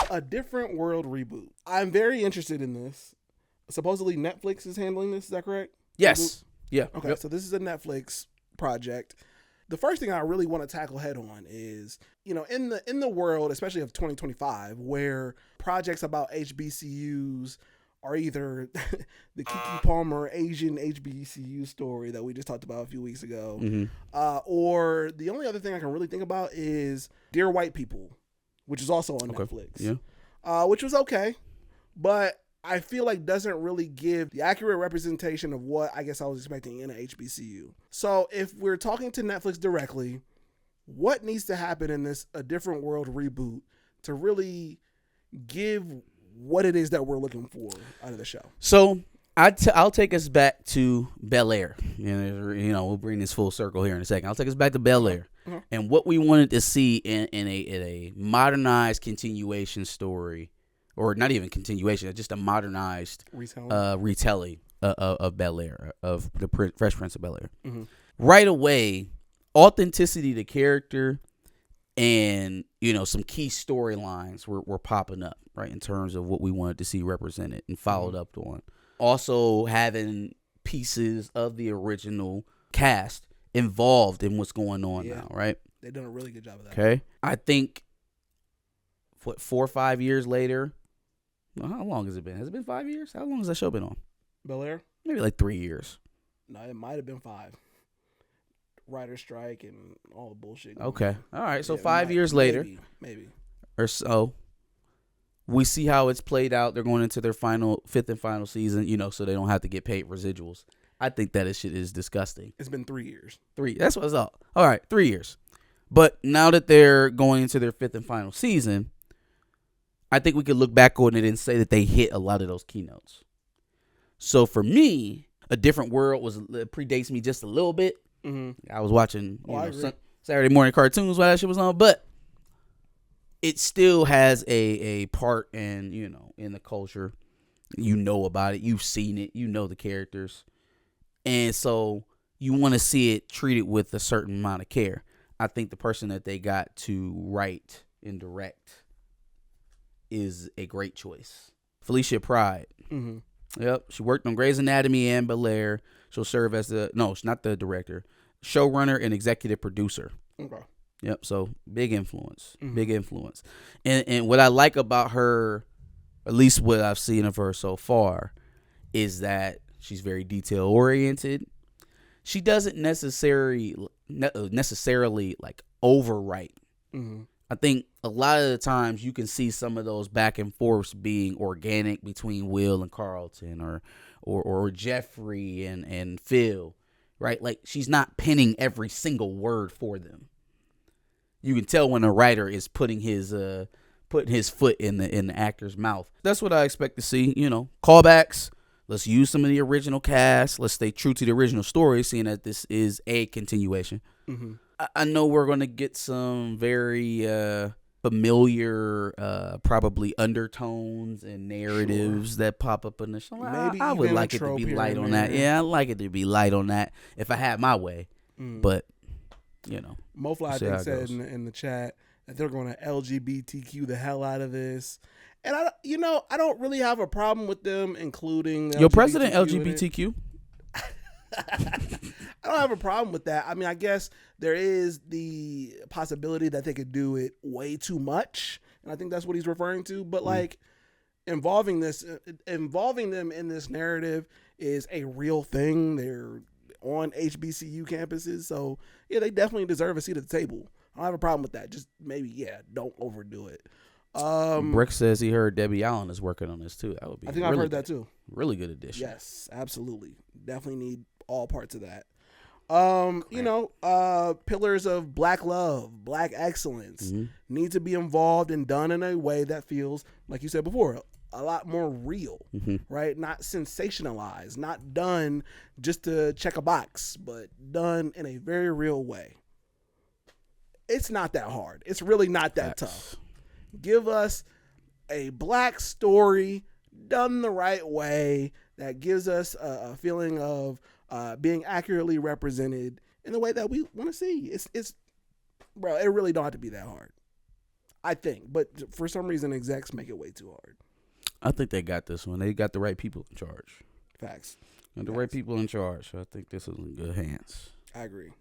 A Different World reboot. I'm very interested in this. Supposedly Netflix is handling this. Is that correct? Yes. Reboot? Yeah. Okay, Yep. so this is a Netflix project. The first thing I really want to tackle head on is, in the world, especially of 2025, where projects about HBCUs are either the Kiki Palmer Asian HBCU story that we just talked about a few weeks ago, or the only other thing I can really think about is Dear White People, which is also on Netflix, which was okay, but I feel like doesn't really give the accurate representation of what I guess I was expecting in an HBCU. So if we're talking to Netflix directly, what needs to happen in this A Different World reboot to really give what it is that we're looking for out of the show? So I'll take us back to Bel-Air. We'll bring this full circle here in a second. I'll take us back to Bel-Air and what we wanted to see in a modernized continuation story. Or not even continuation, just a modernized retelling of Bel-Air, of the Fresh Prince of Bel-Air. Right away, authenticity to character and, some key storylines were popping up, right, in terms of what we wanted to see represented and followed up on. Also having pieces of the original cast involved in what's going on now, right? They've done a really good job of that. Okay. I think, 4 or 5 years later, how long has it been? Has it been 5 years? How long has that show been on? Bel-Air? Maybe like 3 years. No, it might have been 5. Writer strike and all the bullshit. Okay. All right. So 5 years later. Maybe. Or so. We see how it's played out. They're going into their fifth and final season, so they don't have to get paid residuals. I think that shit is disgusting. It's been 3 years. That's what it's all. All right. 3 years. But now that they're going into their fifth and final season, I think we could look back on it and say that they hit a lot of those keynotes. So for me, A Different World predates me just a little bit. I was watching Saturday morning cartoons while that shit was on, but it still has a part in the culture. About it. You've seen it. The characters. And so you want to see it treated with a certain amount of care. I think the person that they got to write and direct is a great choice. Felicia Pride. Yep. She worked on Grey's Anatomy and Bel-Air. She'll serve as she's not the director, showrunner and executive producer. Okay. Yep. So big influence. Big influence. And what I like about her, at least what I've seen of her so far, is that she's very detail oriented. She doesn't necessarily like overwrite. I think a lot of the times you can see some of those back and forths being organic between Will and Carlton or Jeffrey and Phil, right? Like she's not penning every single word for them. You can tell when a writer is putting his foot in the actor's mouth. That's what I expect to see. Callbacks. Let's use some of the original cast. Let's stay true to the original story, seeing that this is a continuation. I know we're going to get some very familiar, probably undertones and narratives that pop up in the show. Maybe I would like it to be light on that. Yeah, I'd like it to be light on that if I had my way. But, Mofla, I think, said in the chat that they're going to LGBTQ the hell out of this. And I don't really have a problem with them including your president LGBTQ. I don't have a problem with that. I mean, I guess there is the possibility that they could do it way too much, and I think that's what he's referring to. But like involving them in this narrative is a real thing. They're on HBCU campuses, so yeah, they definitely deserve a seat at the table. I don't have a problem with that. Just maybe, don't overdo it. Brick says he heard Debbie Allen is working on this too. That would be. I think I've heard that too. Really good addition. Yes, absolutely. Definitely need all parts of that. Pillars of Black love, Black excellence need to be involved and done in a way that feels, like you said before, a lot more real, right? Not sensationalized, not done just to check a box, but done in a very real way. It's not that hard. It's really not that tough. Give us a Black story done the right way that gives us a feeling of being accurately represented in the way that we want to see. It's bro, it really don't have to be that hard. I think, but for some reason, execs make it way too hard. I think they got this one. They got the right people in charge. Facts. Got the right people in charge. So I think this is in good hands. I agree.